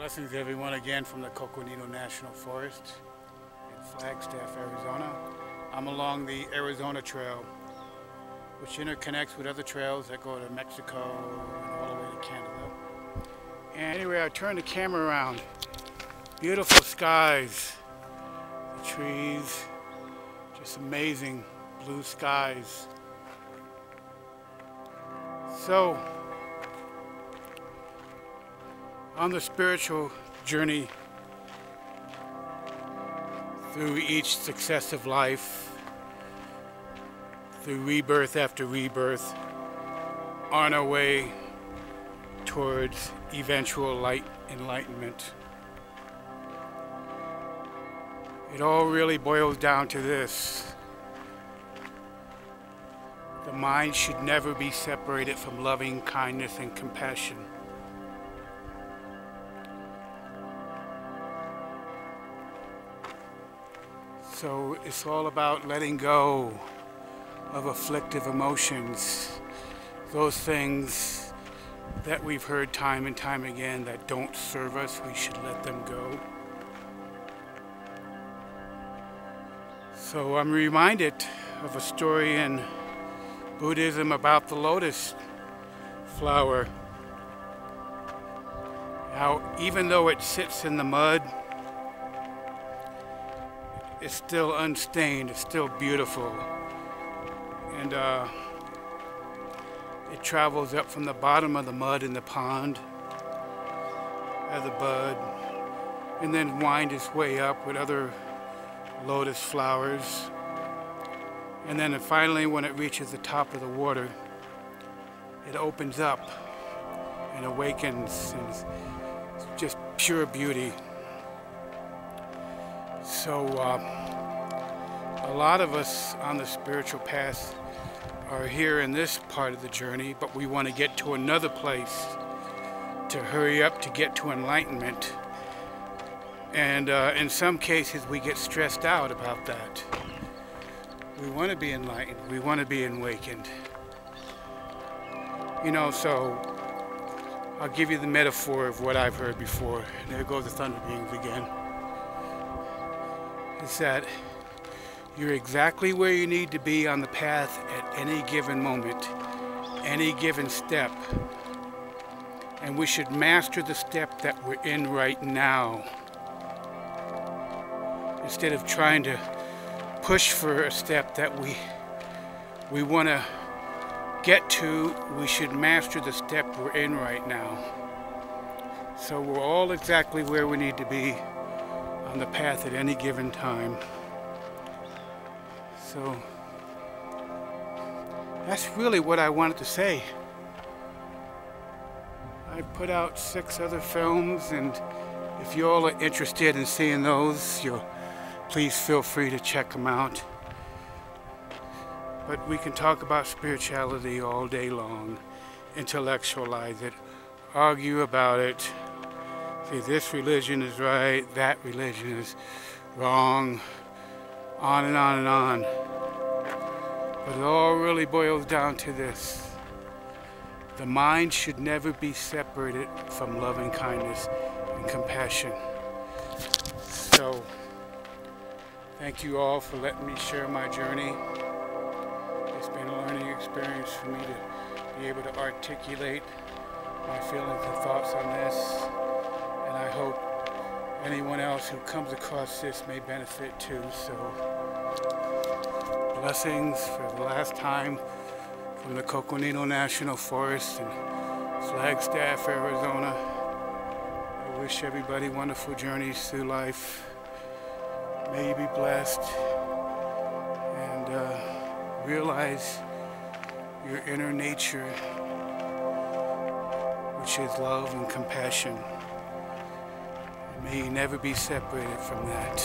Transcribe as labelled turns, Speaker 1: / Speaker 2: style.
Speaker 1: Blessings everyone again from the Coconino National Forest in Flagstaff, Arizona. I'm along the Arizona Trail, which interconnects with other trails that go to Mexico and all the way to Canada. And anyway, I turned the camera around. Beautiful skies, the trees, just amazing blue skies. So, on the spiritual journey through each successive life, through rebirth after rebirth, on our way towards eventual light enlightenment. It all really boils down to this. The mind should never be separated from loving kindness and compassion. So it's all about letting go of afflictive emotions, those things that we've heard time and time again that don't serve us. We should let them go. So I'm reminded of a story in Buddhism about the lotus flower. How even though it sits in the mud, it's still unstained, it's still beautiful. And it travels up from the bottom of the mud in the pond as a bud, and then winds its way up with other lotus flowers. And then finally, when it reaches the top of the water, it opens up and awakens, and it's just pure beauty. So a lot of us on the spiritual path are here in this part of the journey, but we want to get to another place to hurry up to get to enlightenment. And in some cases we get stressed out about that. We want to be enlightened, we want to be awakened. You know, so I'll give you the metaphor of what I've heard before. There goes the ThunderBeings again. Is that you're exactly where you need to be on the path at any given moment, any given step. And we should master the step that we're in right now. Instead of trying to push for a step that we want to get to, we should master the step we're in right now. So we're all exactly where we need to be on the path at any given time. So that's really what I wanted to say. I've put out 6 other films, and if you all are interested in seeing those, please feel free to check them out. But we can talk about spirituality all day long, intellectualize it, argue about it, say this religion is right, that religion is wrong, on and on and on. But it all really boils down to this. The mind should never be separated from loving kindness and compassion. So, thank you all for letting me share my journey. It's been a learning experience for me to be able to articulate my feelings and thoughts on this. And I hope anyone else who comes across this may benefit too. So, blessings for the last time from the Coconino National Forest in Flagstaff, Arizona. I wish everybody wonderful journeys through life. May you be blessed and realize your inner nature, which is love and compassion. May you never be separated from that.